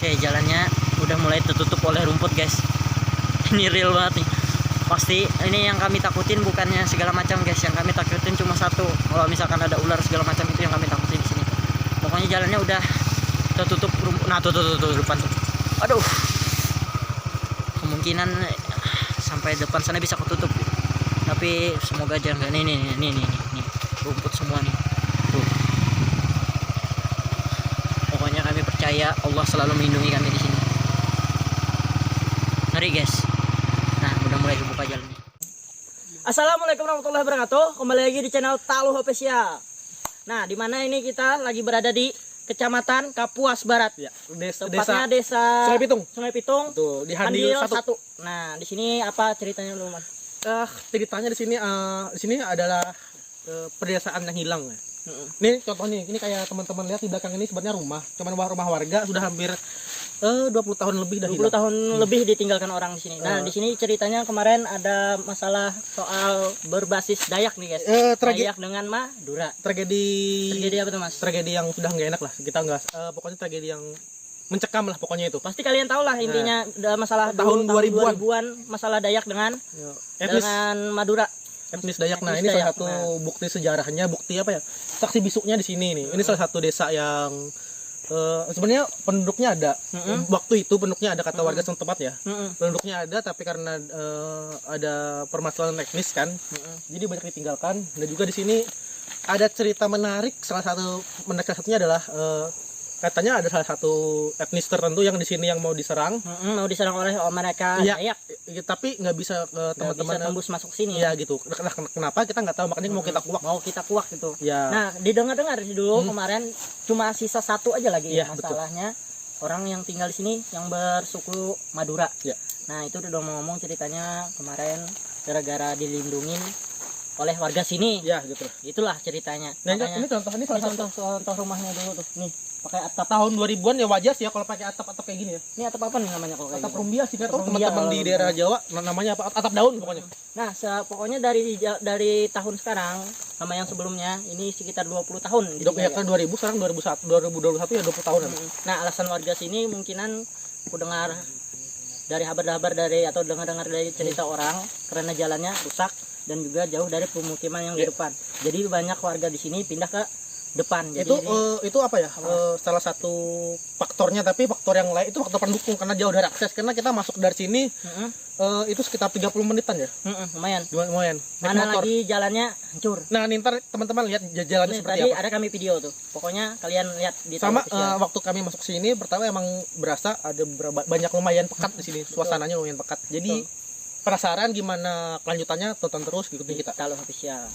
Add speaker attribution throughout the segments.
Speaker 1: Oke, jalannya udah mulai tertutup oleh rumput guys. Ini real banget nih. Pasti ini yang kami takutin bukannya segala macam guys. Yang kami takutin cuma satu. Kalau misalkan ada ular segala macam itu yang kami takutin di sini. Pokoknya jalannya udah tertutup rumput. Nah, tuh depan tuh. Aduh. Kemungkinan sampai depan sana bisa ketutup. Tapi semoga jangan. Nih. Rumput semua nih. Tuh. Pokoknya kami percaya Allah selalu melindungi kami di sini. Ngeri guys. Nah, udah mulai kebuka jalannya. Assalamualaikum warahmatullahi wabarakatuh. Kembali lagi di channel Taluh Official. Nah, di mana ini kita lagi berada di Kecamatan Kapuas Barat.
Speaker 2: Ya,
Speaker 1: Tepatnya desa Sungai Pitung.
Speaker 2: Tuh, di Handil 1.
Speaker 1: Nah, di sini apa ceritanya lu, Mas?
Speaker 2: Ceritanya di sini adalah pedesaan yang hilang ya. Nih contohnya, ini kayak teman-teman lihat di belakang ini sebenarnya rumah, cuman rumah warga sudah hampir 20 tahun lebih dah
Speaker 1: 20
Speaker 2: hilang.
Speaker 1: tahun lebih ditinggalkan orang di sini. Nah, di sini ceritanya kemarin ada masalah soal berbasis Dayak nih, guys. Dayak dengan Madura.
Speaker 2: Tragedi
Speaker 1: apa tuh, Mas?
Speaker 2: Tragedi yang sudah nggak enak lah. Kita nggak pokoknya tragedi yang mencekam lah pokoknya itu.
Speaker 1: Pasti kalian tahu lah intinya masalah
Speaker 2: tahun 2000-an
Speaker 1: masalah Dayak dengan Madura.
Speaker 2: Etnis Dayak. Nah,
Speaker 1: Etnis
Speaker 2: ini
Speaker 1: Dayak.
Speaker 2: salah satu bukti sejarahnya, bukti apa ya? Saksi bisuknya di sini nih. Ini salah satu desa yang sebenarnya penduduknya ada. Waktu itu penduduknya ada kata warga setempat ya. Penduduknya ada, tapi karena ada permasalahan teknis kan, jadi banyak ditinggalkan. Dan juga di sini ada cerita menarik. Salah satunya adalah katanya ada salah satu etnis tertentu yang di sini yang mau diserang.
Speaker 1: Mau diserang oleh mereka Dayak.
Speaker 2: Tapi nggak bisa teman-teman
Speaker 1: tembus masuk sini.
Speaker 2: Ya gitu. Kenapa kita nggak tahu, makanya mau kita kuak
Speaker 1: gitu.
Speaker 2: Ya.
Speaker 1: Nah, didengar-dengar dulu kemarin cuma sisa satu aja lagi
Speaker 2: ya,
Speaker 1: masalahnya betul. Orang yang tinggal di sini yang bersuku Madura.
Speaker 2: Ya.
Speaker 1: Nah, itu udah mau ngomong ceritanya kemarin gara-gara dilindungin oleh warga sini.
Speaker 2: Ya, gitu.
Speaker 1: Itulah ceritanya.
Speaker 2: Nah, ini contoh
Speaker 1: rumahnya dulu tuh. Nih, pakai atap
Speaker 2: tahun 2000-an ya, wajar sih ya kalau pakai atap kayak gini ya.
Speaker 1: Ini atap apa nih namanya kalau kayak
Speaker 2: atap rumbia sih, tahu teman-teman di daerah Jawa namanya apa? Atap daun pokoknya.
Speaker 1: Nah, pokoknya dari tahun sekarang sama yang sebelumnya ini sekitar 20 tahun.
Speaker 2: Ya kan 2000 sekarang 2021 ya 20 tahunan.
Speaker 1: Nah, alasan warga sini mungkinan aku dengar dari kabar-kabar atau dengar-dengar dari cerita orang karena jalannya rusak dan juga jauh dari pemukiman yang di depan. Jadi banyak warga di sini pindah ke depan. Jadi
Speaker 2: itu apa ya? Salah satu faktornya, tapi faktor yang lain itu faktor pendukung karena jauh dari akses. Karena kita masuk dari sini itu sekitar 30 menitan ya. Lumayan.
Speaker 1: Mana lagi jalannya hancur.
Speaker 2: Nah, ntar teman-teman lihat jalannya seperti
Speaker 1: tadi
Speaker 2: apa.
Speaker 1: Ada kami video tuh. Pokoknya kalian lihat di
Speaker 2: sama waktu kami masuk sini pertama emang berasa ada banyak lumayan pekat di sini. Suasananya lumayan pekat. Jadi penasaran gimana kelanjutannya, tonton terus ikutin kita.
Speaker 1: Taluh Official.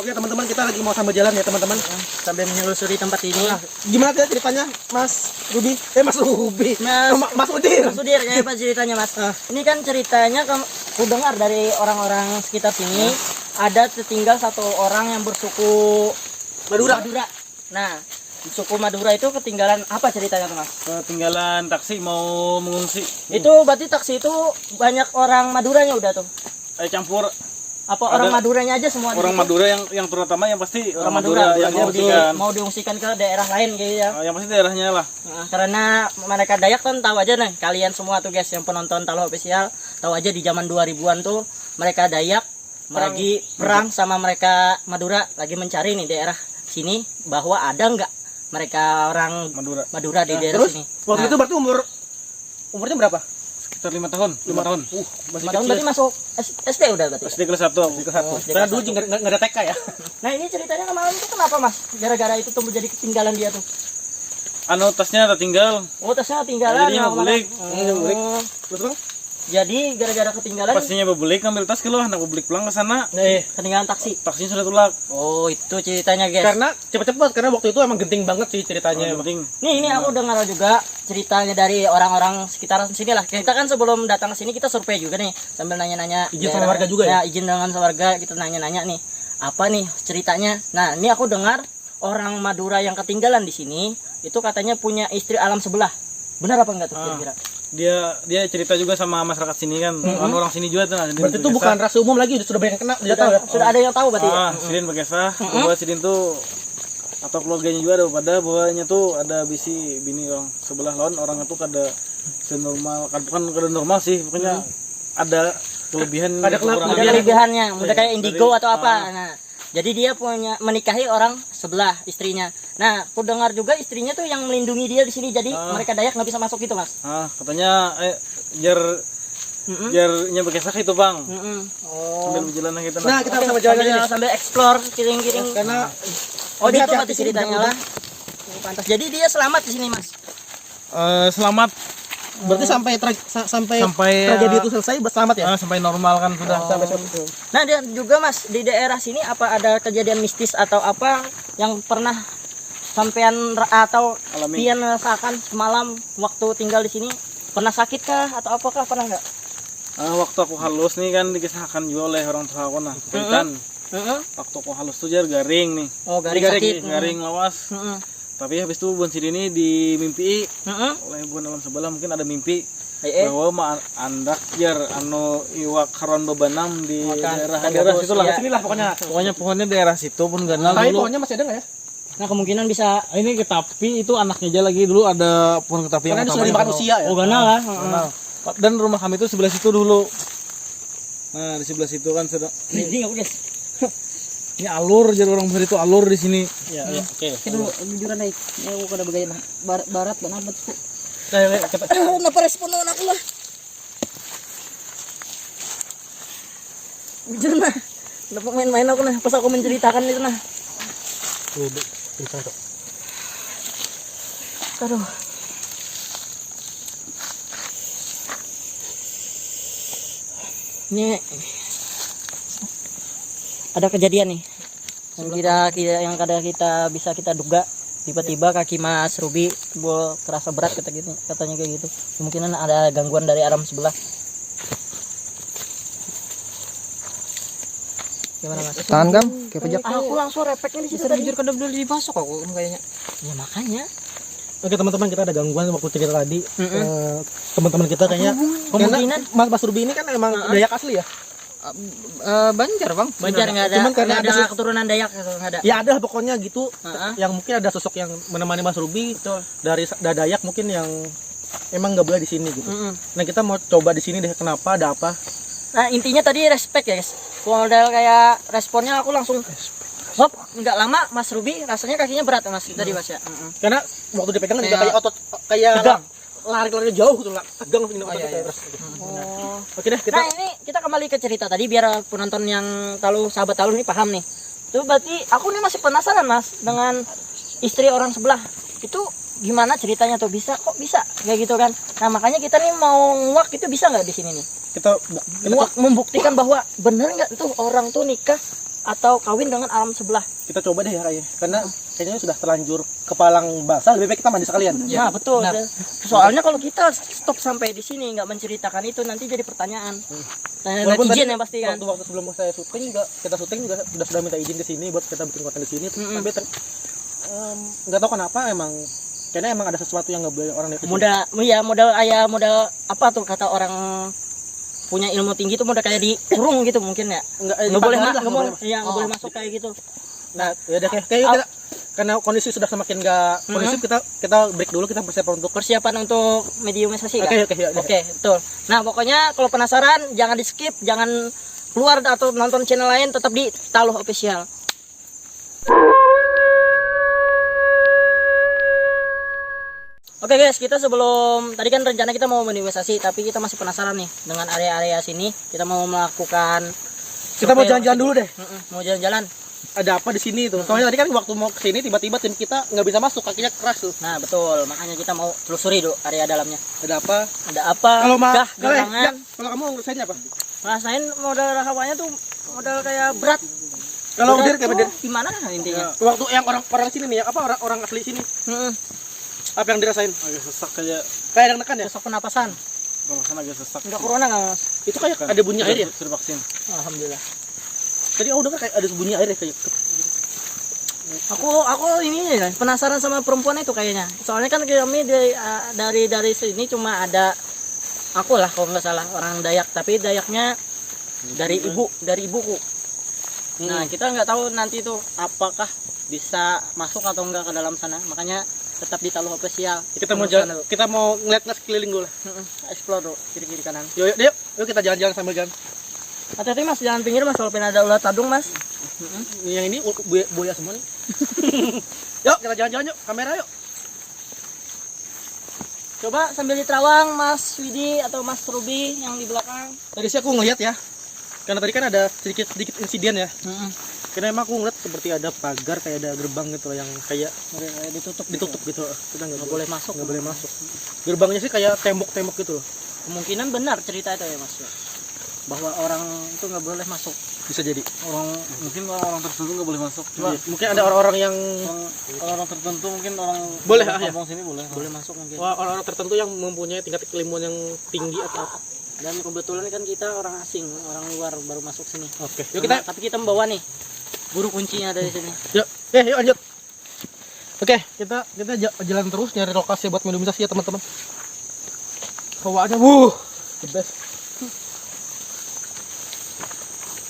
Speaker 2: Oke teman-teman, kita lagi mau sambil jalan ya teman-teman,
Speaker 1: sambil menelusuri tempat ini.
Speaker 2: Nah, gimana ceritanya Mas Ruby? Mas Udir.
Speaker 1: Mas Udir, ya apa ceritanya Mas? Ini kan ceritanya aku dengar dari orang-orang sekitar sini ada tertinggal satu orang yang bersuku Madura. Nah, suku Madura itu ketinggalan apa ceritanya tuh Mas?
Speaker 3: Ketinggalan taksi mau mengungsi.
Speaker 1: Itu berarti taksi itu banyak orang Maduranya udah tuh?
Speaker 3: Campur.
Speaker 1: Apa orang Maduranya aja semua?
Speaker 3: Orang Madura yang terutama yang pasti orang Madura yang
Speaker 1: mau diungsikan ke daerah lain gitu ya.
Speaker 3: Yang pasti daerahnya lah.
Speaker 1: Karena mereka Dayak kan tahu aja nih, kalian semua tuh guys yang penonton Taluh Official tahu aja di zaman 2000-an tuh mereka Dayak lagi perang sama mereka Madura, lagi mencari nih daerah sini bahwa ada nggak mereka orang Madura di daerah sini.
Speaker 2: Waktu itu berarti umurnya berapa?
Speaker 3: Sekitar 5 tahun. 5 tahun.
Speaker 1: Masih tahun berarti masuk SD udah berarti.
Speaker 3: SD kelas 1.
Speaker 2: Karena dulu nggak ada TK ya.
Speaker 1: Nah, ini ceritanya kemarin itu kenapa Mas? Gara-gara itu tuh menjadi ketinggalan dia tuh.
Speaker 3: Tasnya tertinggal.
Speaker 1: Oh, tasnya ketinggalan.
Speaker 3: Jadinya bebulik.
Speaker 2: Betul.
Speaker 1: Jadi gara-gara ketinggalan.
Speaker 3: Pastinya bebulik, ngambil tas keluar, anak bebulik pulang ke sana.
Speaker 1: Ketinggalan taksi.
Speaker 3: Taksinya sudah tulak.
Speaker 1: Oh, itu ceritanya guys.
Speaker 2: Karena cepet-cepet, karena waktu itu emang genting banget sih ceritanya.
Speaker 3: Genting.
Speaker 1: Ini aku dengar juga ceritanya dari orang-orang sekitaran sini lah. Kita kan sebelum datang ke sini kita survei juga nih, sambil nanya-nanya.
Speaker 2: Izin sama warga juga ya?
Speaker 1: Ya, izin dengan warga, kita nanya-nanya nih. apa nih ceritanya. Nah, ini aku dengar orang Madura yang ketinggalan di sini itu katanya punya istri alam sebelah. Benar apa enggak tuh kira-kira?
Speaker 3: Dia cerita juga sama masyarakat sini kan. Orang sini juga tuh.
Speaker 2: Berarti itu bukan rahasia umum lagi, sudah banyak yang kena, dia tahu ya.
Speaker 1: Sudah ada yang tahu berarti ya?
Speaker 3: Sidin berkisah bahwa Sidin tuh atau keluarganya juga ada pada bahwanya tuh ada bisi bini orang sebelah lawan orang itu kada senormal, bukan kada normal sih, pokoknya ada kelebihan,
Speaker 2: Ada
Speaker 3: kekurangan.
Speaker 1: Ada kelebihannya, udah kayak
Speaker 3: Dari-
Speaker 1: indigo atau apa. Nah, jadi dia punya menikahi orang sebelah istrinya. Nah, aku dengar juga istrinya tuh yang melindungi dia di sini. Jadi mereka Dayak nggak bisa masuk gitu, Mas.
Speaker 3: Katanya jarnya berkisah itu bang.
Speaker 1: Oh.
Speaker 3: Sambil berjalan kita.
Speaker 2: Nah, kita
Speaker 1: Oke,
Speaker 2: sama jalan
Speaker 1: sambil,
Speaker 2: aja.
Speaker 1: sambil explore kiring-kiring.
Speaker 2: Karena
Speaker 1: Oh, dia tuh
Speaker 2: hati-hati
Speaker 1: mati
Speaker 2: sini,
Speaker 1: ceritanya
Speaker 2: jangan
Speaker 1: lah. Oh, pantas. Jadi dia selamat di sini, Mas.
Speaker 3: Selamat
Speaker 2: berarti sampai
Speaker 3: Sampai,
Speaker 2: tragedi itu selesai selamat ya.
Speaker 3: sampai normal kan sudah.
Speaker 2: Sampai seperti itu.
Speaker 1: Nah, dia juga Mas di daerah sini apa ada kejadian mistis atau apa yang pernah sampean atau
Speaker 3: Alami.
Speaker 1: pian rasakan semalam waktu tinggal di sini? Pernah sakit kah atau apakah pernah enggak?
Speaker 3: Waktu aku halus nih kan dikisahkan juga oleh orang tua aku nah. Kaitan waktu aku halus tuh jar garing nih.
Speaker 1: Oh, garing sakit.
Speaker 3: Garing lawas.
Speaker 1: Heeh.
Speaker 3: Tapi habis itu Bon Sidin ini dimimpi
Speaker 1: Heeh.
Speaker 3: oleh Bon alam sebelah, mungkin ada mimpi
Speaker 1: Eh.
Speaker 3: bahwa andak jar anu iwak karon bebanam di
Speaker 1: Makan
Speaker 3: daerah
Speaker 1: gabus,
Speaker 3: situ lah.
Speaker 1: iya.
Speaker 2: Sinilah pokoknya.
Speaker 3: Pokoknya daerah situ pun ganal
Speaker 2: Tapi
Speaker 3: dulu.
Speaker 2: pohonnya masih ada nggak ya?
Speaker 1: Nah, kemungkinan bisa
Speaker 3: Ini ketapi itu anaknya aja lagi dulu ada pohon ketapi
Speaker 2: Karena
Speaker 3: yang
Speaker 2: itu sudah dimakan usia ya.
Speaker 1: oh ganal lah.
Speaker 3: Ganal. Dan rumah kami itu sebelah situ dulu. Nah, di sebelah situ kan sudah.
Speaker 1: Ini enggak, guys.
Speaker 3: Ini alur, jadi orang besar itu alur di sini.
Speaker 2: Iya, iya. Oke.
Speaker 4: Kita dulu jujuran naik. Ya aku kada bagay barat dan apa tuh.
Speaker 2: Kita
Speaker 1: Kenapa respon aku lah? Jujur nah. Kenapa main-main aku nah pas aku menceritakan itu nah. Aduh. Ini ada kejadian nih yang kadang kita bisa kita duga tiba-tiba kaki Mas Ruby kerasa berat katanya kayak gitu. Kemungkinan ada gangguan dari alam sebelah. Gimana Mas?
Speaker 4: Tahan kam, kayak pejak.
Speaker 1: Aku langsung refleksnya di situ
Speaker 4: Bisa
Speaker 1: tadi.
Speaker 4: jujur kada boleh dipasok aku kayaknya.
Speaker 1: Ya makanya.
Speaker 2: Oke teman-teman, kita ada gangguan waktu cerita tadi. Teman-teman kita kayaknya
Speaker 1: Kemungkinan
Speaker 2: Mas Ruby ini kan emang Dayak asli ya.
Speaker 4: Banjar bang.
Speaker 1: Banjar nggak ada,
Speaker 2: Cuman karena
Speaker 1: nggak ada
Speaker 2: ada
Speaker 1: keturunan Dayak gitu, nggak ada.
Speaker 2: Ya ada lah pokoknya gitu.
Speaker 1: Heeh.
Speaker 2: Yang mungkin ada sosok yang menemani Mas Ruby dari Dayak mungkin yang emang nggak boleh di sini gitu. Nah kita mau coba di sini deh, kenapa, ada apa?
Speaker 1: Nah intinya tadi respect ya guys. Modal kayak responnya aku langsung hop, nggak lama Mas Ruby rasanya kakinya berat Mas tadi Mas ya.
Speaker 2: Karena waktu dipegang juga kayak otot kayak
Speaker 1: Tegang.
Speaker 2: lari jauh gitu lah, tegang ini ototnya
Speaker 4: iya.
Speaker 2: terus.
Speaker 1: Oh.
Speaker 2: Oke deh, kita
Speaker 1: Nah ini kita kembali ke cerita tadi biar penonton yang sahabat talu ini paham nih. Itu berarti aku nih masih penasaran Mas dengan istri orang sebelah. Itu gimana ceritanya tuh bisa kok bisa kayak gitu kan? Nah makanya kita nih mau nguak itu bisa nggak di sini nih?
Speaker 2: kita
Speaker 1: Nguak membuktikan bahwa bener nggak tuh orang tuh nikah atau kawin dengan alam sebelah.
Speaker 2: kita coba deh ya kayaknya. Karena kayaknya sudah terlanjur kepalang basah, lebih baik kita mandi sekalian.
Speaker 1: Ya betul.
Speaker 4: Benar.
Speaker 1: Soalnya kalau kita stop sampai di sini nggak menceritakan itu nanti jadi pertanyaan. Nah,
Speaker 2: Walaupun
Speaker 1: netizen
Speaker 2: tadi
Speaker 1: ya pasti kan.
Speaker 2: waktu sebelum saya syuting juga, kita syuting juga sudah minta izin ke sini buat kita bikin konten di sini. Tapi nggak tahu kenapa emang kayaknya emang ada sesuatu yang nggak boleh orang lihat.
Speaker 1: Modal apa tuh kata orang punya ilmu tinggi tuh modal kayak dikurung gitu mungkin ya. Nggak boleh nggak boleh masuk kayak gitu.
Speaker 2: Nah, ya udah kayak kita karena kondisi sudah semakin nggak kondusif, kita break dulu, kita persiapan untuk
Speaker 1: Persiapan untuk mediumisasi kan?
Speaker 2: Oke, ya udah.
Speaker 1: Oke, betul. Nah, pokoknya kalau penasaran jangan di-skip, jangan keluar atau nonton channel lain, tetap di Taluh Official. Oke guys, kita sebelum tadi kan rencana kita mau mediumisasi, tapi kita masih penasaran nih dengan area-area sini. Kita mau melakukan
Speaker 2: Kita mau jalan-jalan dulu deh.
Speaker 1: Mau jalan-jalan.
Speaker 2: Ada apa di sini tuh? Soalnya tadi kan waktu mau ke sini tiba-tiba tim kita nggak bisa masuk, kakinya keras tuh.
Speaker 1: Nah, betul. Makanya kita mau telusuri dulu area dalamnya.
Speaker 2: Ada apa?
Speaker 1: Ada apa?
Speaker 2: Kalau
Speaker 1: Kah,
Speaker 2: kalau
Speaker 1: gerangan?
Speaker 2: kalau kamu ngerasainnya apa?
Speaker 1: Rasain modal rahawannya tuh modal kayak berat.
Speaker 2: Kalau
Speaker 1: Berat
Speaker 2: dir kayak
Speaker 1: tuh
Speaker 2: dir.
Speaker 1: gimana kan intinya?
Speaker 2: Waktu yang orang sini nih, apa orang asli sini? Apa yang dirasain?
Speaker 3: Agak sesak kayak
Speaker 2: Kayak ada nekan ya?
Speaker 1: Sesak penapasan.
Speaker 3: pernapasan agak sesak.
Speaker 1: Enggak corona enggak, Mas?
Speaker 2: Itu kayak ada bunyi air ya?
Speaker 3: Sudah vaksin.
Speaker 1: Alhamdulillah.
Speaker 2: Tadi aku dengar kayak ada bunyi air ya kayak.
Speaker 4: Aku ini ya, penasaran sama perempuan itu kayaknya. Soalnya kan kami dari sini cuma ada aku lah kalau nggak salah orang Dayak, tapi Dayaknya dari ibuku. Nah, kita nggak tahu nanti itu apakah bisa masuk atau enggak ke dalam sana. Makanya tetap di Taluh Official.
Speaker 2: Kita mau ngeliat sekeliling dulu lah.
Speaker 4: Explore dulu kiri kanan.
Speaker 2: Yuk, yuk kita jalan-jalan sambil jalan.
Speaker 4: Hati-hati Mas, jangan pinggir Mas, walaupun ada ular tadung Mas.
Speaker 2: Yang ini buaya semua nih. Yuk kita jalan-jalan yuk, kamera yuk.
Speaker 4: Coba sambil diterawang Mas Widi atau Mas Ruby yang di belakang.
Speaker 2: Tadi sih aku ngeliat ya, karena tadi kan ada sedikit insiden ya. Karena emang aku ngeliat seperti ada pagar kayak ada gerbang gitu loh, yang kayak ditutup gitu. Kita nggak boleh masuk. Nggak boleh masuk. Gerbangnya sih kayak tembok-tembok gitu loh.
Speaker 4: Kemungkinan benar cerita itu ya Mas, bahwa orang itu nggak boleh masuk.
Speaker 2: Bisa jadi.
Speaker 3: Mungkin orang tertentu nggak boleh masuk.
Speaker 2: Iya, mungkin ada orang-orang yang
Speaker 3: Orang tertentu mungkin orang
Speaker 2: Boleh,
Speaker 3: orang
Speaker 2: ya?
Speaker 3: kampung sini boleh.
Speaker 4: Boleh masuk mungkin.
Speaker 2: orang-orang tertentu yang mempunyai tingkat keilmuan yang tinggi atau apa.
Speaker 4: Dan kebetulan kan kita orang asing, orang luar baru masuk sini.
Speaker 2: Oke. Yuk kita
Speaker 4: Tapi kita membawa nih guru kuncinya dari sini.
Speaker 2: yuk lanjut. Oke, kita jalan terus nyari lokasi buat minimalisasi ya teman-teman. Hawaannya the best.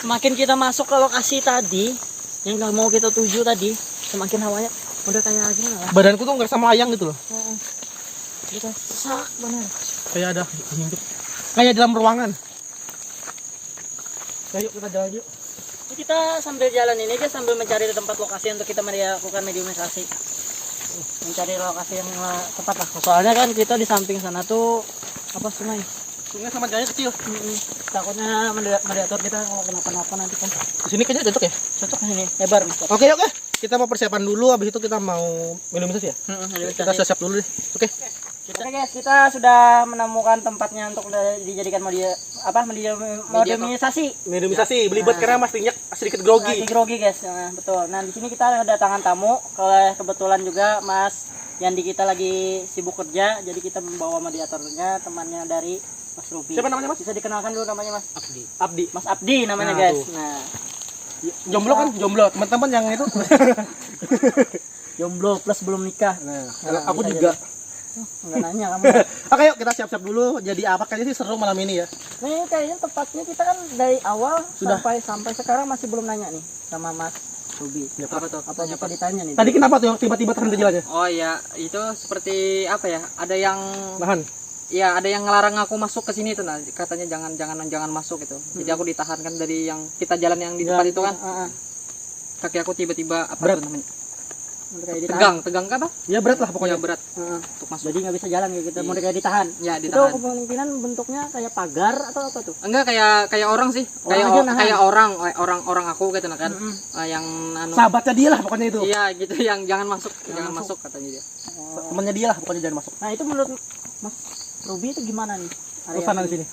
Speaker 4: Semakin kita masuk ke lokasi tadi yang nggak mau kita tuju tadi, semakin hawanya udah kayak gimana lah.
Speaker 2: Badanku tuh nggak sama ayang gitu loh.
Speaker 4: Kita sesak bener.
Speaker 2: Kayak ada hidup. Kayak dalam ruangan. Yuk kita jalan yuk.
Speaker 4: Ini kita sambil jalan ini aja sambil mencari tempat lokasi untuk kita melakukan mediumisasi. Mencari lokasi yang tepat lah. Soalnya kan kita di samping sana tuh apa sungai.
Speaker 2: Sungai sama jalannya kecil.
Speaker 4: Takutnya mediator kita kalau kenapa-napa nanti kan.
Speaker 2: Di sini kayaknya cocok ya.
Speaker 4: Cocok ke sini, lebar nih.
Speaker 2: Oke, yuk. Kita mau persiapan dulu, habis itu kita mau minimalisasi ya. Kita siap-siap dulu deh. Oke.
Speaker 4: Kita sudah menemukan tempatnya untuk dijadikan mediumisasi.
Speaker 2: Minimalisasi, belibet karena Mas Tinyak sedikit grogi.
Speaker 4: Grogi guys, nah, betul. Nah di sini kita kedatangan tamu, kalau kebetulan juga Mas Yandi kita lagi sibuk kerja, jadi kita membawa mediatornya, temannya dari Mas Ruby.
Speaker 2: Siapa namanya Mas?
Speaker 4: Bisa dikenalkan dulu namanya Mas.
Speaker 2: Abdi.
Speaker 4: Mas Abdi namanya
Speaker 2: Nah,
Speaker 4: guys.
Speaker 2: tuh.
Speaker 4: Nah
Speaker 2: Jomblo kan? Jomblo. Teman-teman yang itu.
Speaker 4: jomblo plus belum nikah.
Speaker 2: Nah,
Speaker 4: Nah,
Speaker 2: aku
Speaker 4: bisa
Speaker 2: juga.
Speaker 4: Enggak nanya kamu.
Speaker 2: Oke, yuk kita siap-siap dulu. Jadi apa kayaknya sih seru malam ini ya.
Speaker 4: Nih kayaknya tepatnya kita kan dari awal
Speaker 2: Sudah.
Speaker 4: sampai sekarang masih belum nanya nih sama Mas Ruby.
Speaker 2: Apa
Speaker 4: tuh? Apa bisa ditanya nih?
Speaker 2: Tadi kenapa tuh tiba-tiba terhenti jalannya?
Speaker 5: Oh ya, itu seperti apa ya? Ada yang
Speaker 2: Nahan.
Speaker 5: ya ada yang ngelarang aku masuk ke sini tuh, nah katanya jangan masuk gitu. Jadi aku ditahan kan dari yang kita jalan yang di depan itu kan. Kaki aku tiba-tiba apa
Speaker 2: Berat.
Speaker 5: tuh namanya?
Speaker 4: Kayak ditahan.
Speaker 5: Tegang kan apa?
Speaker 2: Ya berat lah
Speaker 5: Ya
Speaker 2: pokoknya.
Speaker 5: berat untuk masuk.
Speaker 4: Jadi nggak bisa jalan kayak gitu. Mau kayak ditahan.
Speaker 5: Ya
Speaker 4: Itu
Speaker 5: ditahan.
Speaker 4: kemungkinan bentuknya kayak pagar atau apa tuh?
Speaker 5: Enggak kayak orang sih.
Speaker 4: Orang aja nahan.
Speaker 5: Kayak orang aku gitu nah kan. Yang anu.
Speaker 2: Sahabatnya dia lah pokoknya itu.
Speaker 5: Iya gitu yang jangan masuk katanya dia.
Speaker 2: Temannya dia lah pokoknya jangan masuk.
Speaker 4: Nah itu menurut Mas Ruby itu gimana nih?
Speaker 2: Suasana di sini.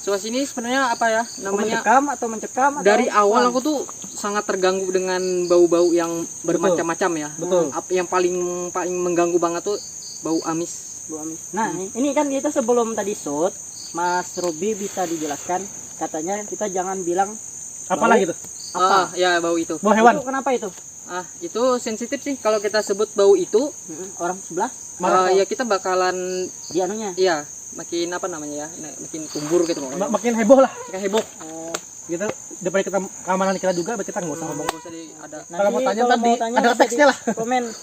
Speaker 5: So sini sebenarnya apa ya namanya?
Speaker 4: Mencekam atau
Speaker 5: Dari awal aku tuh sangat terganggu dengan bau-bau yang bermacam-macam ya.
Speaker 2: Betul.
Speaker 5: Yang paling mengganggu banget tuh bau amis.
Speaker 4: Nah ini kan kita sebelum tadi shoot, Mas Ruby bisa dijelaskan katanya kita jangan bilang
Speaker 2: Apalah gitu.
Speaker 5: Ya bau itu.
Speaker 2: Bau hewan.
Speaker 4: itu kenapa itu?
Speaker 5: Itu sensitif sih kalau kita sebut bau itu.
Speaker 4: Orang sebelah
Speaker 5: Ya kita bakalan
Speaker 4: di anunya.
Speaker 5: iya makin apa namanya ya makin kumbur gitu pokoknya.
Speaker 2: Makin heboh lah.
Speaker 5: Kayak heboh.
Speaker 2: Gitu daripada kita keamanan kita juga kita nggak usah ngomong.
Speaker 5: Nggak usah ada
Speaker 2: Kalau mau tanya tadi ada
Speaker 4: bisa
Speaker 2: teksnya lah.
Speaker 4: Komen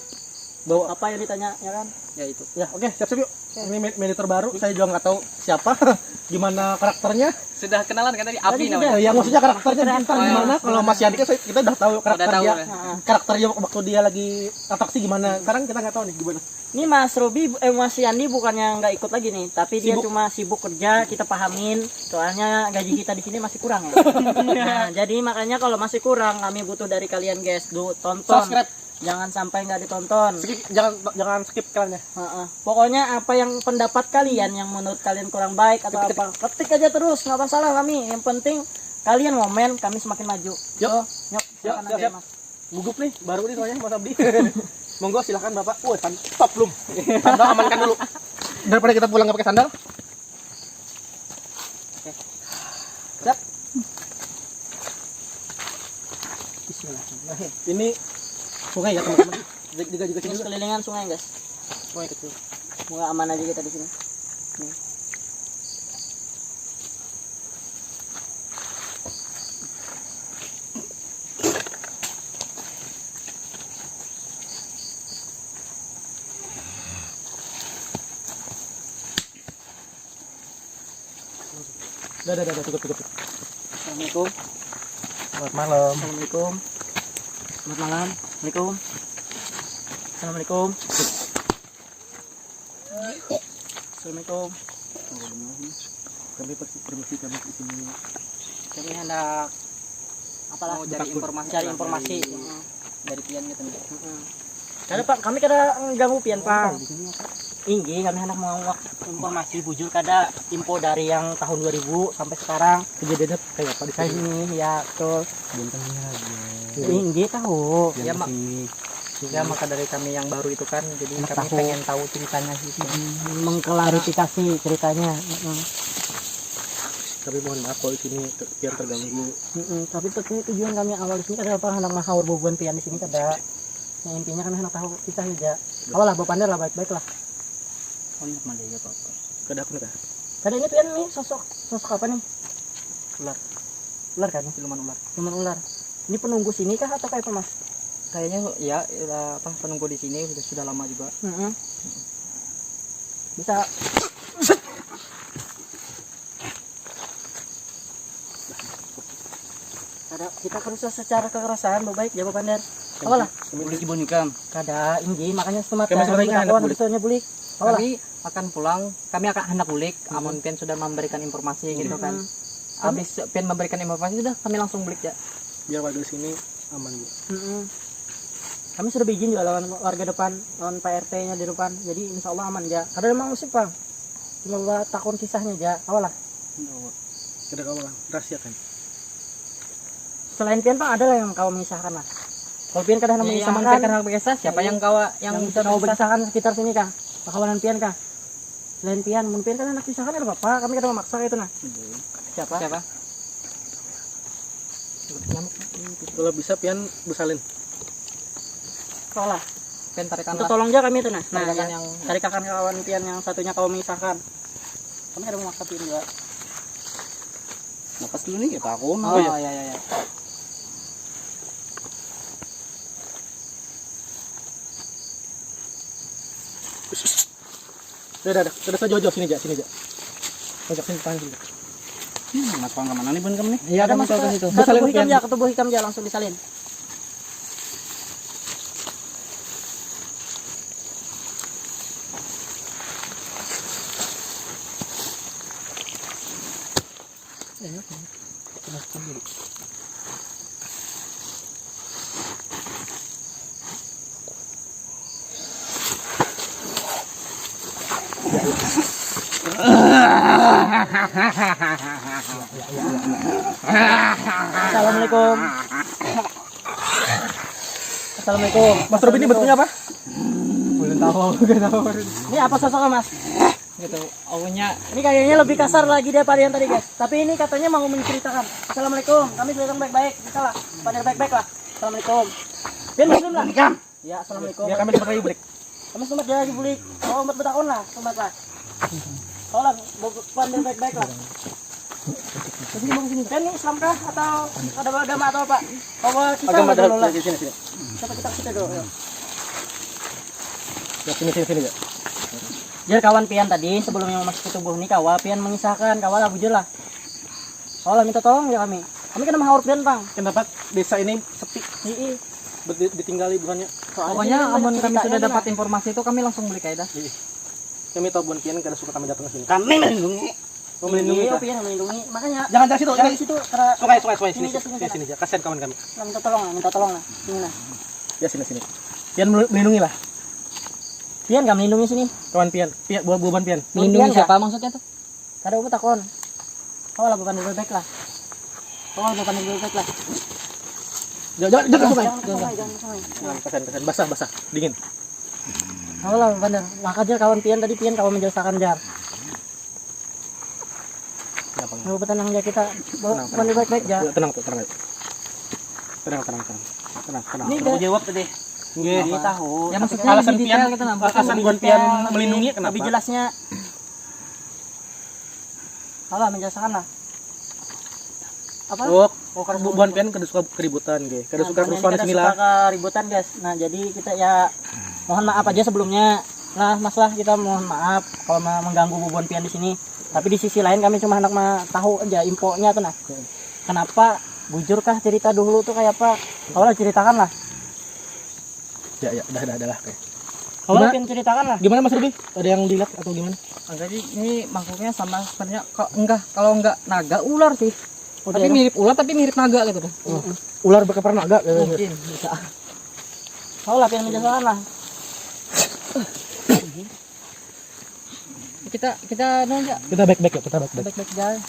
Speaker 2: Bau
Speaker 4: apa yang ditanya ya kan?
Speaker 5: ya itu.
Speaker 2: Ya, oke, siap-siap yuk. Ini mediator baru, saya juga nggak tahu siapa, gimana karakternya.
Speaker 5: Sudah kenalan kan tadi Abdi
Speaker 4: Tadi
Speaker 5: namanya.
Speaker 2: Ya, maksudnya karakternya ntar gimana? Kalau Mas Yandi kan kita udah tahu karakter
Speaker 5: tahu,
Speaker 2: dia.
Speaker 5: ya.
Speaker 2: Karakternya waktu dia lagi atraksi gimana. Sekarang kita nggak tahu nih gimana.
Speaker 4: Ini Mas Ruby, Mas Yandi bukannya nggak ikut lagi nih, tapi dia
Speaker 2: Sibuk.
Speaker 4: cuma sibuk kerja, kita pahamin. Soalnya gaji kita di sini masih kurang ya. Nah, jadi makanya kalau masih kurang, kami butuh dari kalian guys, tonton.
Speaker 2: Subscribe.
Speaker 4: Jangan sampai nggak ditonton.
Speaker 2: Skip, jangan skip kalian ya.
Speaker 4: Pokoknya apa yang pendapat kalian yang menurut kalian kurang baik atau apa, ketik aja terus, nggak masalah kami. Yang penting kalian momen, kami semakin maju. Yuk, silakan aja,
Speaker 2: siap.
Speaker 4: Mas.
Speaker 2: Gugup nih, baru nih soalnya Mas Abdi. Monggo silakan Bapak. Wah, stop belum. Sandal amankan dulu. Daripada kita pulang nggak pakai sandal. Siap. Ini sungai ya teman-teman. Juga
Speaker 4: Ini
Speaker 2: sini.
Speaker 4: sekelilingan sungai guys.
Speaker 2: Sungai kecil.
Speaker 4: Semoga aman aja kita di sini. Nih.
Speaker 2: Dah cukup.
Speaker 4: Assalamualaikum.
Speaker 2: Selamat malam.
Speaker 4: Assalamualaikum. Selamat malam. Assalamualaikum. Assalamualaikum. Assalamualaikum.
Speaker 2: Kami pasti permisi kami di sini.
Speaker 4: Kami hendak apalah
Speaker 5: Mau cari informasi.
Speaker 4: cari informasi.
Speaker 5: Dari pian gitu nih.
Speaker 4: Karena Pak, kami kada ganggu pian Pak. Inggi kami hendak mau informasi bujur kada info dari yang tahun 2000 sampai sekarang.
Speaker 2: Kejadiannya kayak apa di
Speaker 4: Saya
Speaker 2: sini?
Speaker 4: ini ya betul. Inggi tahu.
Speaker 5: Ya, ya maka dari kami yang baru itu kan, jadi kami
Speaker 4: Tahu.
Speaker 5: pengen tahu ceritanya gitu.
Speaker 4: Mengklarifikasi ceritanya.
Speaker 2: Kami mohon maaf kalau di sini biar terganggu.
Speaker 4: Tapi tujuan kami awal di sini kada apa hendak mahawar bubuan pian di sini kada. Yang intinya kami hendak tahu kisah aja. Awalah bapak pandai lah baik-baik lah.
Speaker 5: Banyak mana ya Pak.
Speaker 2: Kada aku nih.
Speaker 4: Kada ini pian nih sosok apa nih?
Speaker 5: Ular.
Speaker 4: Ular kan?
Speaker 5: Siluman ular.
Speaker 4: Cuman ular. Ini penunggu sini kah atau kayak apa Mas?
Speaker 5: Kayaknya ya apa penunggu di sini sudah lama juga.
Speaker 4: Bisa kita berusaha secara kekerasan baik ya Bapak Pandar. Awalah
Speaker 5: Boleh dibunyikan.
Speaker 4: kada inggi makanya setemat
Speaker 2: Kami sebenarnya hendak bulik.
Speaker 4: bulik. Awalah.
Speaker 5: Kami akan pulang, kami akan hendak bulik. Amun pian sudah memberikan informasi gitu kan. Habis pian memberikan informasi sudah kami langsung bulik ya.
Speaker 2: Biar warga di sini aman.
Speaker 4: Kami sudah bikin juga lawan warga depan, lawan Pak RT-nya di depan. Jadi insya Allah aman ya. Kada memang musik Bang. Cuma buat takun kisahnya aja. Awalah.
Speaker 2: Kada kau lah rahasia kan.
Speaker 4: Selain pian Bang ada lah yang kau mengisahkan lah. Kalau pian kada hendak
Speaker 5: Yang
Speaker 4: mengisahkan.
Speaker 5: memberikan kisah siapa yang kau
Speaker 4: yang bisa kau mengisahkan sekitar sini kah? Pakawanan pian kah? Selain pian, mun pian kan hendak kisahkan ada apa? Kami kada memaksa itu nah. Siapa?
Speaker 5: Siapa?
Speaker 2: Kalau bisa pian bersalin.
Speaker 4: Seolah.
Speaker 5: Pian tarikan
Speaker 4: Untuk tolong aja kami itu nah. Nah,
Speaker 5: Tarikan
Speaker 4: ya.
Speaker 5: yang
Speaker 4: Cari kawan pian yang satunya kau mengisahkan. Kami kada memaksa pian juga.
Speaker 5: napas dulu nih ya Pak aku.
Speaker 4: Oh iya.
Speaker 2: Dah. Sudah jauh sini aja. Ajak sini depan dulu.
Speaker 5: Mas Pang kemana nih bun kamu nih?
Speaker 4: Iya, ada masuk ke situ.
Speaker 2: Disalin
Speaker 4: Ketubuh hikam
Speaker 2: pian.
Speaker 4: ya, ketubuh hikam ya langsung disalin. Assalamualaikum. Assalamualaikum.
Speaker 2: Mas Robi ini bentuknya apa?
Speaker 5: Belum tahu.
Speaker 4: Ini apa sosoknya Mas?
Speaker 5: Gitu. Awalnya
Speaker 4: Ini kayaknya lebih kasar lagi daripada yang tadi guys. Tapi ini katanya mau menceritakan. Assalamualaikum. Kami sedang baik-baik. Bisa lah. Pada baik-baik lah. Assalamualaikum. Biar muslim lah. Ya, assalamualaikum.
Speaker 2: Ya kami tempat lagi balik.
Speaker 4: Kami selamat jadi bulik. Oh, umat bertakon lah. Selamat lah. Oh lah, pandai baik-baik lah. Sini bang sini. Kan ini Islam kah atau ada agama atau apa? Bawa kita
Speaker 2: Agama
Speaker 4: dulu lah.
Speaker 2: sini.
Speaker 4: Coba kita ke situ dulu. Yuk.
Speaker 2: Ya sini ya.
Speaker 4: Jadi kawan pian tadi sebelumnya masuk ke tubuh ini kawan pian mengisahkan kawan lah bujur lah. Kawan minta tolong ya kami. Kami kena mahawar pian bang.
Speaker 2: Kenapa desa ini sepi?
Speaker 4: Iya.
Speaker 2: Ditinggali bukannya?
Speaker 5: pokoknya amun kami sudah dapat informasi itu kami langsung beli kaedah.
Speaker 2: Kami tahu buan pian kada suka kami datang ke sini.
Speaker 5: Kami melindungi.
Speaker 2: Mau melindungi
Speaker 4: Iya,
Speaker 2: kah?
Speaker 4: pian melindungi. Makanya
Speaker 2: Jangan dari situ.
Speaker 4: jangan di situ karena
Speaker 2: Sungai
Speaker 4: Sini aja,
Speaker 2: sini aja. Kasihan kawan kami.
Speaker 4: minta tolong lah. Sini nah.
Speaker 2: Ya sini. Pian melindungi lah.
Speaker 4: Pian gak melindungi sini.
Speaker 2: Kawan pian, buban pian.
Speaker 5: Melindungi
Speaker 4: Pian
Speaker 5: siapa maksudnya tuh?
Speaker 4: Kada umat takon. Kawan lah bukan baik lah. Kawan bukan baik lah.
Speaker 2: Jangan ke sungai.
Speaker 4: Jangan ke sungai.
Speaker 2: Kasihan. Basah. Dingin.
Speaker 4: Kawan lah bener. Maka aja kawan pian tadi pian kawan menjelaskan jar.
Speaker 2: Kenapa?
Speaker 4: Mau tenang aja kita. Bukan baik-baik ya.
Speaker 2: Tenang. Tenang.
Speaker 5: Ini
Speaker 2: Aku jawab tadi. Nggih.
Speaker 4: Ini tahu.
Speaker 5: Ya
Speaker 4: Tapi
Speaker 5: maksudnya
Speaker 2: alasan
Speaker 5: lebih detail
Speaker 2: pian-
Speaker 5: gitu nah.
Speaker 2: alasan bukan pian melindungi kenapa?
Speaker 4: Lebih jelasnya. Alah menjelaskan lah. Apa?
Speaker 2: Oh, karena bukan pian kada suka keributan nggih. Kada suka kerusuhan di sini lah.
Speaker 4: Keributan guys. Nah jadi kita ya mohon maaf aja sebelumnya. Nah mas lah kita mohon maaf kalau mengganggu bubuan pian di sini. Tapi di sisi lain kami cuma hendak tahu aja infonya tuh nah. Kenapa? Bujur kah cerita dulu tuh kayak apa? Kau lah ceritakan lah.
Speaker 2: Ya, udah lah. Oke.
Speaker 4: Kau lah
Speaker 2: Gimana?
Speaker 4: pian ceritakan lah.
Speaker 2: Gimana Mas Ruby? Ada yang dilihat atau gimana?
Speaker 5: Jadi ini makhluknya sama sebenarnya kalau enggak naga ular sih. Tapi
Speaker 4: daerah.
Speaker 5: mirip ular tapi mirip naga gitu tuh.
Speaker 2: Ular berkepala naga.
Speaker 5: Mungkin.
Speaker 4: Bisa. Kau lah pian menjelaskan lah.
Speaker 5: Kita nanya
Speaker 2: Kita back ya, kita back.
Speaker 5: baik-baik aja.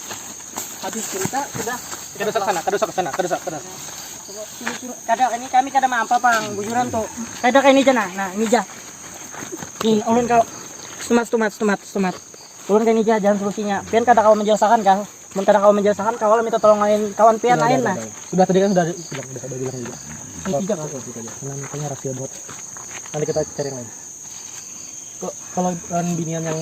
Speaker 5: Habis cerita sudah
Speaker 2: Kada usah ke sana.
Speaker 4: Kadang ini kami kada mampu pang bujuran tuh. Kadang ini aja nah ini aja. Nih ulun kau stomat. Ulun kayak ini aja jalan solusinya. Pian kadang kau menjelaskan kah? Mun kadang kau menjelaskan kau minta tolong lain kawan pian lain nah.
Speaker 2: Sudah tadi kan sudah bilang juga.
Speaker 4: Ini tiga kan.
Speaker 2: Namanya rahasia buat. Nanti kita cari yang lain. Kalau binian yang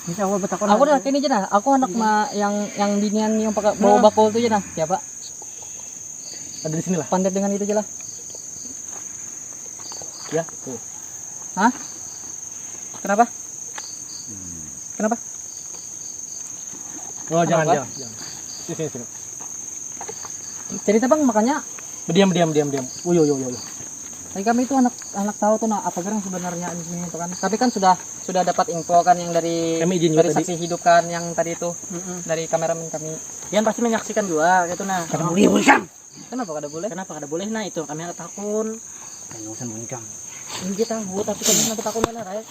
Speaker 4: Bisa aku betakon.
Speaker 5: aku udah ini aja nah. Aku anak yang binian yang pakai bawa bakul tuh aja nah. Siapa?
Speaker 2: ada di sini lah.
Speaker 5: Pandat dengan itu aja lah.
Speaker 2: Ya, tuh.
Speaker 5: Hah? Kenapa? Kenapa?
Speaker 2: Oh, jangan.
Speaker 5: Kenapa?
Speaker 2: Sini.
Speaker 5: Cerita bang makanya
Speaker 2: Diam. Uyo.
Speaker 5: tadi kami itu anak tahu tuh nah apa yang sebenarnya di sini itu kan. Tapi kan sudah dapat info kan yang dari
Speaker 2: Kami izin juga
Speaker 5: dari
Speaker 2: tadi.
Speaker 5: saksi hidup kan yang tadi itu dari kameramen kami.
Speaker 4: Pian pasti menyaksikan juga gitu nah.
Speaker 2: Kada boleh kan.
Speaker 5: Kenapa kada boleh?
Speaker 4: Kenapa kada boleh nah itu kami ada takun.
Speaker 2: Ayo usan bunikam.
Speaker 4: Ini kita tahu tapi kami ada takun nah Rai.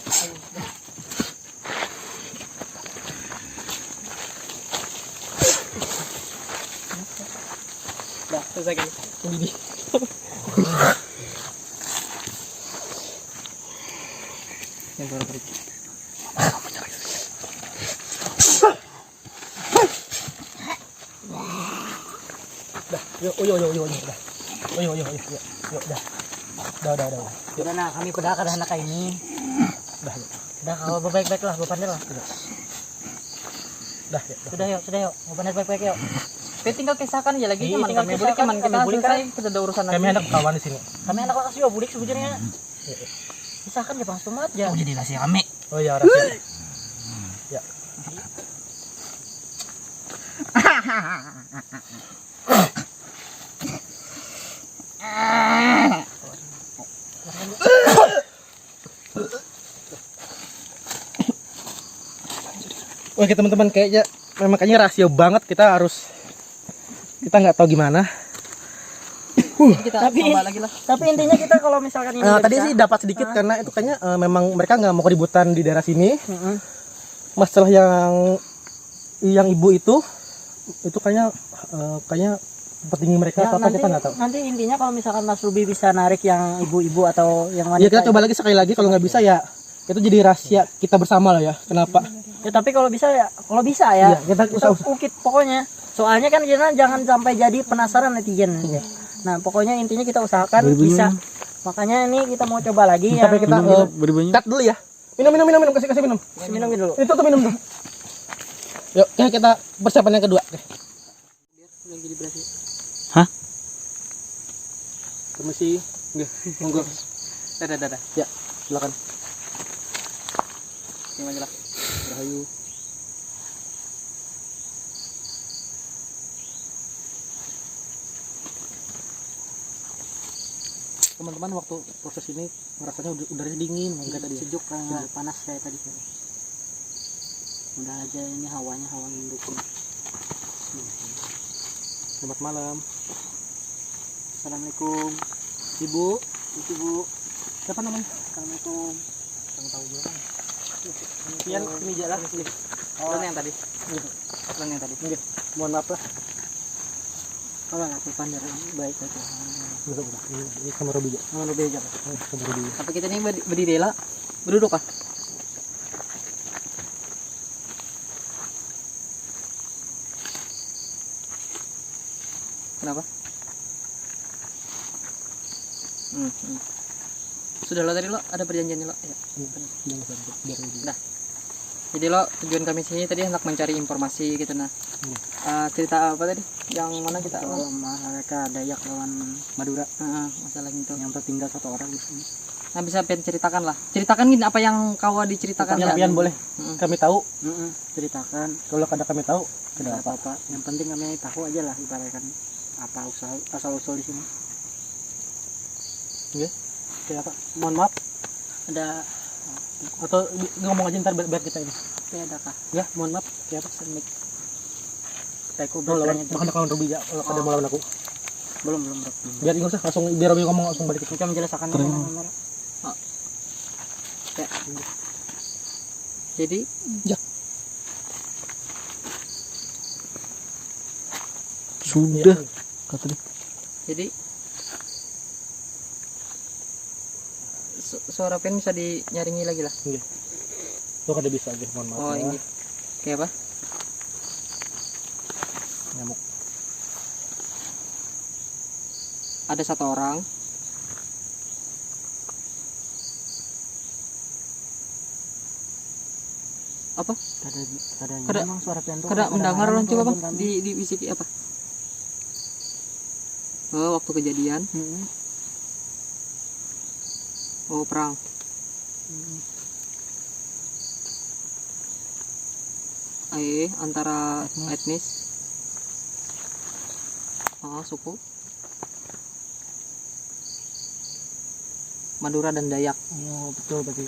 Speaker 5: Dah, selesai kan. Ini. Yang baru pergi.
Speaker 2: Yo. Dah. Uyo. Yo, dah. Dah.
Speaker 4: Udah nah kami pada kada anak ini.
Speaker 2: Dah.
Speaker 4: Dah kau baik-baik lah, bapandai lah.
Speaker 2: Dah.
Speaker 4: Sudah yuk, bapandai baik-baik yuk.
Speaker 5: Kita tinggal kisahkan aja lagi
Speaker 4: Iya,
Speaker 5: cuman
Speaker 4: tinggal
Speaker 5: kami
Speaker 4: kisahkan,
Speaker 5: boleh cuman
Speaker 4: kami
Speaker 5: kita
Speaker 4: boleh
Speaker 5: selesai kita ada urusan
Speaker 2: Kami
Speaker 5: lagi.
Speaker 2: hendak kawan di sini.
Speaker 4: Kami anak kelas juga bulik sebujurnya. Misalkan ya Bang Stomat ya.
Speaker 1: jadi rahasia kami.
Speaker 2: Oh iya, rahasia. Ya. Oke teman-teman, kayaknya memang rahasia banget, kita nggak tahu gimana.
Speaker 5: Kita tambah lagi lah.
Speaker 4: Tapi intinya kita kalau misalkan ini
Speaker 2: Tadi sih dapat sedikit karena itu kayaknya memang mereka nggak mau keributan di daerah sini. Masalah yang ibu itu kayaknya petinggi mereka
Speaker 4: ya,
Speaker 2: atau apa kita nggak tahu.
Speaker 4: Nanti intinya kalau misalkan Mas Ruby bisa narik yang ibu-ibu atau yang wanita.
Speaker 2: Ya kita coba lagi sekali lagi, kalau nggak bisa ya itu jadi rahasia kita bersama lah ya. Kenapa?
Speaker 4: Ya tapi kalau bisa ya,
Speaker 2: Iya, kita
Speaker 4: ukit pokoknya. Soalnya kan kita jangan sampai jadi penasaran netizen. Nah, pokoknya intinya kita usahakan bisa. Makanya ini kita mau coba lagi
Speaker 2: Tapi kita cut dulu ya. Minum, kasih minum.
Speaker 4: minum dulu.
Speaker 2: Itu tuh minum tuh. Yuk, kita persiapan yang kedua.
Speaker 1: Hah?
Speaker 2: Permisi. Nggih, monggo.
Speaker 5: Dadah.
Speaker 2: Ya, silakan.
Speaker 5: Terima kasih lah.
Speaker 2: Rahayu. Teman-teman, waktu proses ini rasanya udaranya dingin, enggak tadi.
Speaker 4: Sejuk kan panas kayak tadi. Udah aja ini hawa mendukung.
Speaker 2: Selamat malam.
Speaker 4: Assalamualaikum.
Speaker 2: Ibu,
Speaker 4: Ibu.
Speaker 2: siapa namanya?
Speaker 4: Assalamualaikum.
Speaker 2: Yang tahu juga.
Speaker 4: Pian ini jalan sini.
Speaker 5: Lan yang tadi. Lan yang tadi.
Speaker 2: Nggih, mohon maaf lah.
Speaker 4: Kalau aku pandai baik aja.
Speaker 2: Udah. Ini sama Robi aja.
Speaker 4: Mau lebih aja.
Speaker 2: Sama Robi.
Speaker 5: Tapi kita ini berdiri lah. Berduduk kah? Kenapa? Sudah lo tadi lo ada perjanjian lo ya. Dah. Jadi lo tujuan kami sini tadi hendak mencari informasi gitu nah. Cerita apa tadi? Yang mana kita
Speaker 4: mereka Dayak lawan Madura.
Speaker 5: Masalah itu.
Speaker 4: Yang tertinggal 1 orang di sini.
Speaker 5: Nah bisa ceritakan lah. Ceritakan gini apa yang kau diceritakan
Speaker 2: Yang pian boleh kami tahu.
Speaker 4: Ceritakan.
Speaker 2: Kalau kada kami tahu,
Speaker 4: Tidak apa-apa. Yang penting kami tahu aja lah ibaratkan apa asal usul di sini.
Speaker 2: Oke. Kayak apa? Mohon maaf.
Speaker 4: Ada
Speaker 2: Atau ngomong aja ntar biar kita ini.
Speaker 4: ada kah?
Speaker 2: Ya, mohon maaf. Kayak apa?
Speaker 4: Semik. Teku
Speaker 2: Oh, lawan,
Speaker 4: bertanya
Speaker 2: makan kawan Ruby ya. Kalau kada mau lawan aku.
Speaker 4: belum.
Speaker 2: Biar ingat langsung biar Ruby ngomong langsung balik.
Speaker 4: Kita menjelaskan
Speaker 5: Ya. Jadi
Speaker 2: Sudah. Kata dia.
Speaker 5: jadi suara pen bisa dinyaringi lagi lah.
Speaker 2: Lo kada bisa aja, mohon maaf.
Speaker 5: Oh
Speaker 2: ya.
Speaker 5: ini. Kayak apa?
Speaker 2: Nyamuk.
Speaker 5: Ada 1 orang. Apa? Kada
Speaker 4: memang suara pianto.
Speaker 5: Kada mendengar orang coba bang di bisiki apa? Oh waktu kejadian. Oh perang. Antara etnis. Suku. Madura dan Dayak.
Speaker 4: Oh, betul berarti.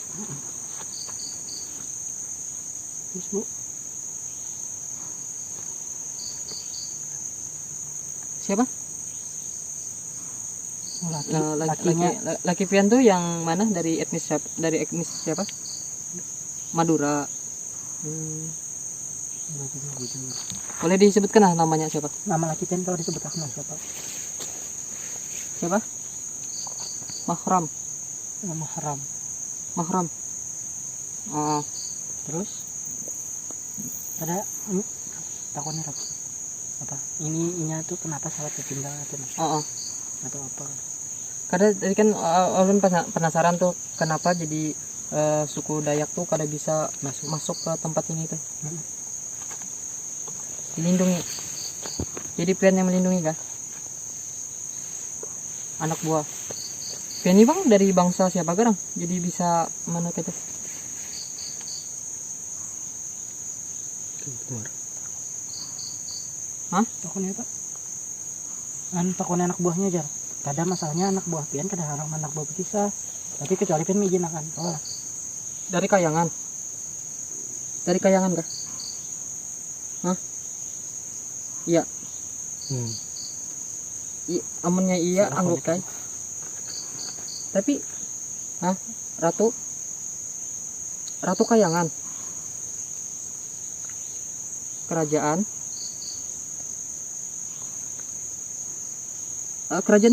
Speaker 2: Terus, Bu.
Speaker 5: Siapa?
Speaker 4: Lakinya
Speaker 5: Laki pian tuh yang mana dari etnis siapa? Dari etnis siapa? Madura. Boleh disebutkan lah namanya siapa?
Speaker 4: nama laki pian kalau disebut aku siapa?
Speaker 5: Siapa? Mahram.
Speaker 4: Nama haram.
Speaker 5: Mahram. Oh,
Speaker 4: Terus ada takutnya apa? Ininya tuh kenapa salah tertinggal
Speaker 5: oh.
Speaker 4: atau apa?
Speaker 5: Karena tadi kan ulun penasaran tuh kenapa jadi suku Dayak tuh kada bisa masuk ke tempat ini tuh. Dilindungi. Jadi pian yang melindungi kah? Anak buah. Pian ini bang dari bangsa siapa garang? Jadi bisa mana itu? Hah?
Speaker 4: Takutnya apa? Takutnya anak buahnya aja. Kada masalahnya anak buah pian kada harang anak buah bisa. Tapi kecuali pian izin akan. Oh,
Speaker 5: Dari Kayangan. Dari Kayangan kah? Hah? Iya. Amunnya iya anggap kan. Tapi Ratu Kayangan. Kerajaan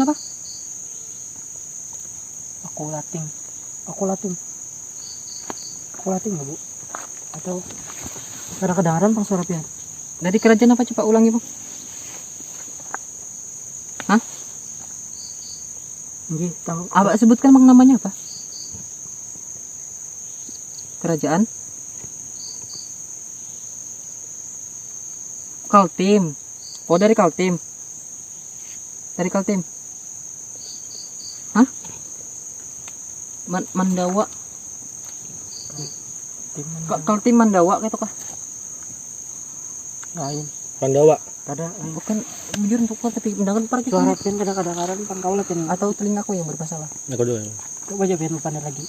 Speaker 5: apa?
Speaker 4: aku lating ya, Bu. Atau kada kedengaran Bang suara pian?
Speaker 5: Dari kerajaan apa coba ulangi bang?
Speaker 4: Nggih, tahu.
Speaker 5: Apa sebutkan bang namanya apa? Kerajaan Kaltim. Oh dari Kaltim. Hah? Mandawa. Kaltim Mandawa gitu kah?
Speaker 4: Lain.
Speaker 2: Pandawa.
Speaker 4: Kada
Speaker 5: Bukan jujur untuk tapi mendengar para kita
Speaker 4: suara pian kada kedengaran pangkau lah pian.
Speaker 5: atau telingaku yang bermasalah.
Speaker 2: Aku dulu.
Speaker 4: Coba aja pian pandai lagi.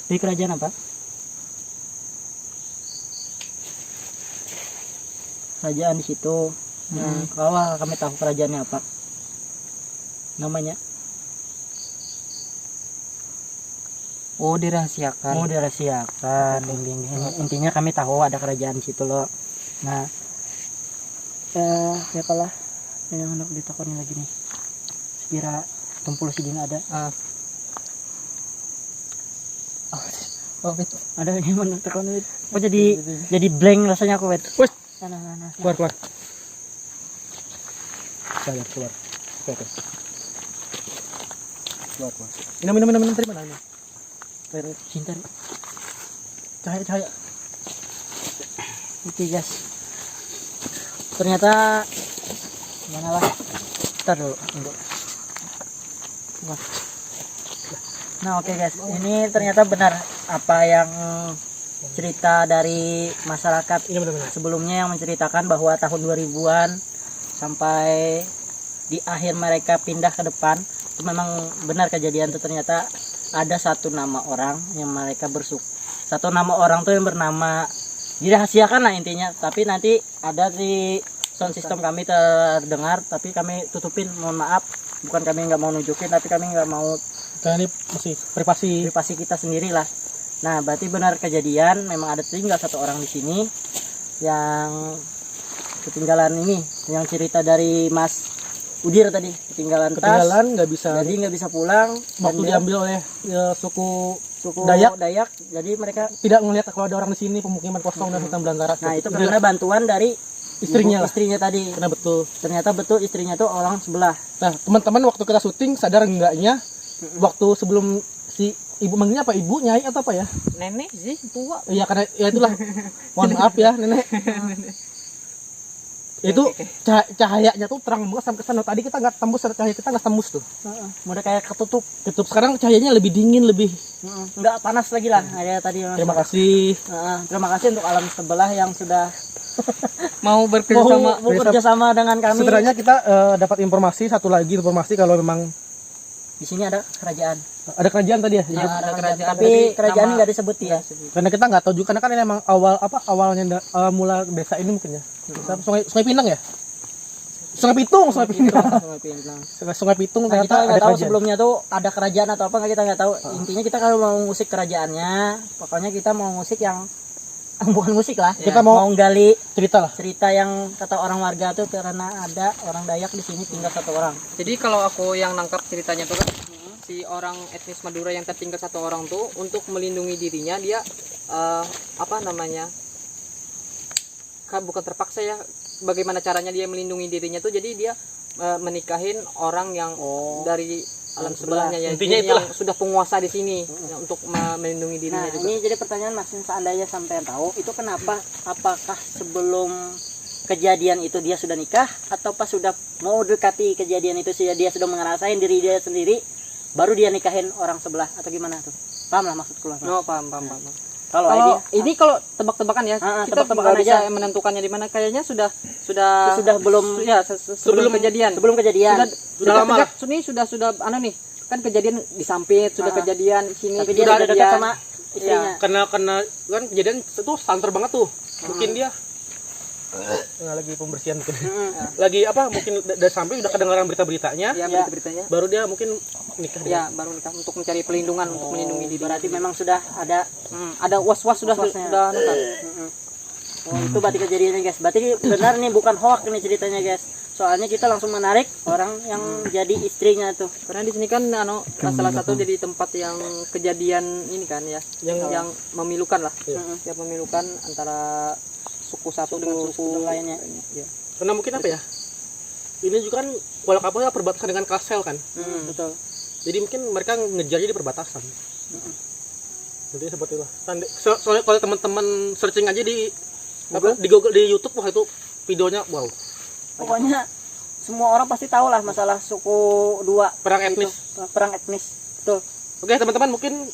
Speaker 4: Di kerajaan apa? Kerajaan di situ. Kalau kami tahu kerajaannya apa? Namanya?
Speaker 5: Oh dirahasiakan.
Speaker 4: Oh, dirahasiakan. Intinya kami tahu ada kerajaan di situ loh. Nah, siapalah yang hendak ditakoni lagi nih. Sekira tumpul sidin ada. Ada yang hendak takoni. Oh jadi blank rasanya aku, wet.
Speaker 2: Wes.
Speaker 4: Nah.
Speaker 2: Keluar. Keluar. Oke. Keluar. Minum dari mana ini? Air
Speaker 1: Cinta.
Speaker 2: cahaya.
Speaker 1: Oke guys. Ternyata mana lah? Ntar dulu. Wah. Nah oke guys, ini ternyata benar apa yang cerita dari masyarakat
Speaker 2: Ini benar-benar.
Speaker 1: sebelumnya yang menceritakan bahwa tahun 2000-an sampai di akhir mereka pindah ke depan itu memang benar kejadian itu. Ternyata ada satu nama orang yang mereka satu nama orang tuh yang bernama, dirahasiakan lah intinya, tapi nanti ada di sound system kami terdengar, tapi kami tutupin, mohon maaf, bukan kami nggak mau nunjukin, tapi kami nggak mau,
Speaker 2: Karena ini masih privasi.
Speaker 1: privasi kita sendiri lah. Nah berarti benar kejadian, memang ada tinggal satu orang di sini yang ketinggalan ini, yang cerita dari Mas Udir tadi, ketinggalan tas,
Speaker 2: Ketinggalan nggak bisa.
Speaker 1: jadi nggak bisa pulang.
Speaker 2: Waktu
Speaker 1: dan dia
Speaker 2: diambil oleh suku
Speaker 1: suku
Speaker 2: Dayak.
Speaker 1: jadi mereka,
Speaker 2: tidak ngelihat kalau ada orang di sini, pemukiman kosong dan hutan belantara.
Speaker 1: nah itu karena bantuan dari
Speaker 2: Istrinya lah.
Speaker 1: istrinya tadi.
Speaker 2: Karena betul.
Speaker 1: Ternyata betul istrinya tuh orang sebelah.
Speaker 2: Nah, teman-teman waktu kita syuting sadar enggaknya waktu sebelum si ibu manggilnya apa, ibu nyai atau apa ya?
Speaker 5: Nenek sih tua.
Speaker 2: Iya karena ya itulah. Mohon maaf ya nenek. Itu cahayanya tuh terang banget sampai ke sana. Tadi kita nggak tembus, cahaya kita nggak tembus tuh.
Speaker 1: Udah kayak ketutup.
Speaker 2: Tutup sekarang cahayanya lebih dingin, lebih.
Speaker 1: Nggak panas lagi lah. Ada tadi.
Speaker 2: Terima kasih.
Speaker 1: Terima kasih untuk alam sebelah yang sudah
Speaker 5: Mau berkerjasama.
Speaker 1: mau bekerja sama dengan kami.
Speaker 2: Sebenarnya kita dapat informasi kalau memang
Speaker 1: Di sini ada kerajaan.
Speaker 2: ada kerajaan tadi ya.
Speaker 1: Ya, ada
Speaker 5: kerajaan.
Speaker 1: tapi
Speaker 5: Tapi
Speaker 1: kerajaan
Speaker 5: nama-
Speaker 1: nggak disebut ya.
Speaker 2: Karena kita nggak tahu juga, karena kan ini emang awalnya mula desa ini mungkin ya. Sungai Pinang ya. Sungai Pitung.
Speaker 1: Sungai Pinang.
Speaker 2: Sungai Pitung
Speaker 1: Nah, kita
Speaker 2: ternyata ada
Speaker 1: nggak tahu
Speaker 2: kerajaan.
Speaker 1: sebelumnya tuh ada kerajaan atau apa, kita nggak tahu. Intinya kita kalau mau musik kerajaannya, pokoknya kita mau musik yang bukan musik lah.
Speaker 2: Kita mau
Speaker 1: gali
Speaker 2: Cerita lah.
Speaker 1: cerita yang kata orang warga tuh, karena ada orang Dayak di sini tinggal satu orang.
Speaker 5: Jadi kalau aku yang nangkap ceritanya tuh kan, si orang etnis Madura yang tertinggal satu orang tuh untuk melindungi dirinya dia apa namanya, bukan terpaksa ya, bagaimana caranya dia melindungi dirinya tuh, jadi dia menikahin orang yang dari alam sebelahnya ya,
Speaker 2: Intinya
Speaker 5: yang
Speaker 2: itulah.
Speaker 5: sudah penguasa di sini ya, untuk melindungi dirinya
Speaker 1: Nah,
Speaker 5: juga.
Speaker 1: ini jadi pertanyaan Mas, seandainya sampai tahu itu kenapa, apakah sebelum kejadian itu dia sudah nikah atau pas sudah mau dekati kejadian itu dia sudah ngerasain diri dia sendiri baru dia nikahin orang sebelah atau gimana tuh? Paham lah maksudku lah.
Speaker 5: No, paham.
Speaker 1: Kalau
Speaker 5: Kalau
Speaker 1: ini
Speaker 5: ini kalau tebak-tebakan ya, kita
Speaker 1: tebak-tebakan
Speaker 5: nggak bisa
Speaker 1: aja.
Speaker 5: menentukannya di mana. Kayaknya sudah
Speaker 1: belum
Speaker 5: ya sebelum kejadian.
Speaker 1: sebelum kejadian.
Speaker 2: Sudah lama lah.
Speaker 5: Ini sudah anu nih, kan kejadian di Sampit, sudah kejadian di sini.
Speaker 1: Tapi dia sudah dekat sama istrinya.
Speaker 2: Karena kan kejadian itu santer banget tuh. Mungkin dia lagi pembersihan mungkin. Lagi apa, mungkin dari samping udah kedengaran berita-beritanya.
Speaker 5: Ya, berita-beritanya.
Speaker 2: Baru dia mungkin nikah.
Speaker 5: Ya, baru nikah untuk mencari pelindungan, untuk melindungi diri.
Speaker 1: Berarti memang sudah ada
Speaker 5: Ada was-was sudah
Speaker 1: Was-wasnya.
Speaker 5: anu kan.
Speaker 1: Oh, itu berarti kejadiannya guys. Berarti benar nih, bukan hoax ini ceritanya guys. Soalnya kita langsung menarik orang yang jadi istrinya tuh.
Speaker 5: Karena di sini kan anu salah satu jadi tempat yang kejadian ini kan ya, yang memilukan lah. Yang memilukan antara suku satu dengan suku
Speaker 1: lainnya.
Speaker 5: Ya.
Speaker 2: Karena mungkin apa ya? Ini juga kan Kuala Kapau ya perbatasan dengan Kalsel kan.
Speaker 1: Betul.
Speaker 2: Jadi mungkin mereka ngejarnya di perbatasan. Jadi seperti itu. Soalnya kalau teman-teman searching aja di Google, di YouTube, wah itu videonya wow.
Speaker 1: Pokoknya semua orang pasti tahu lah masalah suku dua,
Speaker 2: Perang etnis.
Speaker 1: perang etnis. Betul.
Speaker 2: Oke teman-teman, mungkin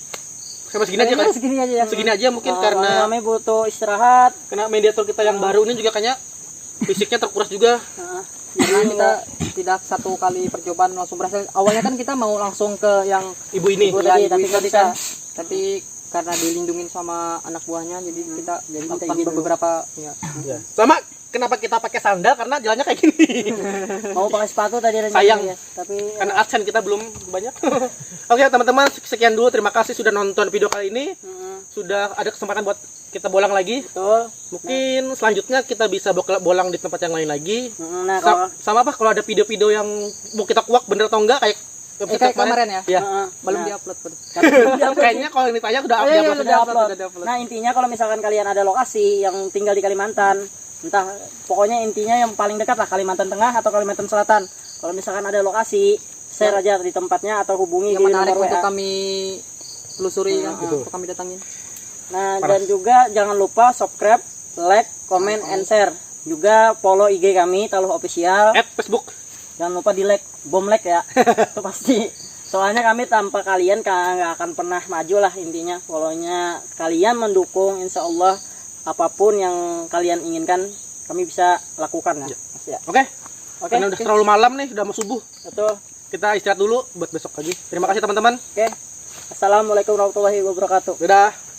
Speaker 2: sampai segini aja kan.
Speaker 1: Segini aja ya.
Speaker 2: Segini aja mungkin karena
Speaker 1: kami butuh istirahat.
Speaker 2: mediator kita yang baru ini juga kayaknya fisiknya terkuras juga.
Speaker 5: Karena kita tidak satu kali percobaan langsung berhasil. Awalnya kan kita mau langsung ke yang
Speaker 2: Ibu ini.
Speaker 1: Ibu
Speaker 5: ya,
Speaker 1: tadi,
Speaker 5: ibu
Speaker 1: tapi
Speaker 5: itu
Speaker 1: nggak
Speaker 5: tadi
Speaker 1: bisa.
Speaker 5: kan. Tapi karena dilindungin sama anak buahnya, jadi kita
Speaker 1: Jadi
Speaker 5: lakukan
Speaker 1: kita izin dulu.
Speaker 5: beberapa ya.
Speaker 2: Ya. Sama kenapa kita pakai sandal, karena jalannya kayak gini.
Speaker 1: Mau pakai sepatu tadi rencananya,
Speaker 2: Sayang.
Speaker 1: guys. Tapi
Speaker 2: Karena adsense kita belum banyak. Oke teman-teman, sekian dulu, terima kasih sudah nonton video kali ini. Sudah ada kesempatan buat kita bolang lagi.
Speaker 1: betul.
Speaker 2: Mungkin selanjutnya kita bisa bolang di tempat yang lain lagi.
Speaker 1: Nah, kalau
Speaker 2: Sama apa kalau ada video-video yang mau kita kuak bener atau enggak, kayak
Speaker 5: Kayak kemarin ya.
Speaker 2: Ya.
Speaker 5: Belum
Speaker 1: nah,
Speaker 5: diupload.
Speaker 2: Kayaknya kalau yang ditanya udah
Speaker 1: Iya,
Speaker 2: upload.
Speaker 1: udah upload. Nah, intinya kalau misalkan kalian ada lokasi yang tinggal di Kalimantan, entah pokoknya intinya yang paling dekat lah Kalimantan Tengah atau Kalimantan Selatan. Kalau misalkan ada lokasi
Speaker 4: share aja di tempatnya atau hubungi
Speaker 5: yang
Speaker 4: di
Speaker 5: menarik
Speaker 4: nomor
Speaker 5: untuk
Speaker 4: WA.
Speaker 5: kami telusuri kan, untuk kami datangin.
Speaker 4: Nah, dan juga jangan lupa subscribe, like, comment, and share. Juga follow IG kami Taluh Official.
Speaker 2: Facebook.
Speaker 4: Jangan lupa di like, bom like ya. Itu pasti. Soalnya kami tanpa kalian nggak akan pernah maju lah intinya. Follownya kalian mendukung, insya Allah apapun yang kalian inginkan kami bisa lakukan ya. Mas, ya.
Speaker 2: Oke.
Speaker 4: Oke.
Speaker 2: Karena udah terlalu malam nih, udah mau subuh.
Speaker 4: Betul.
Speaker 2: Kita istirahat dulu buat besok lagi. Terima kasih teman-teman.
Speaker 4: Oke. Assalamualaikum warahmatullahi wabarakatuh.
Speaker 2: Dadah.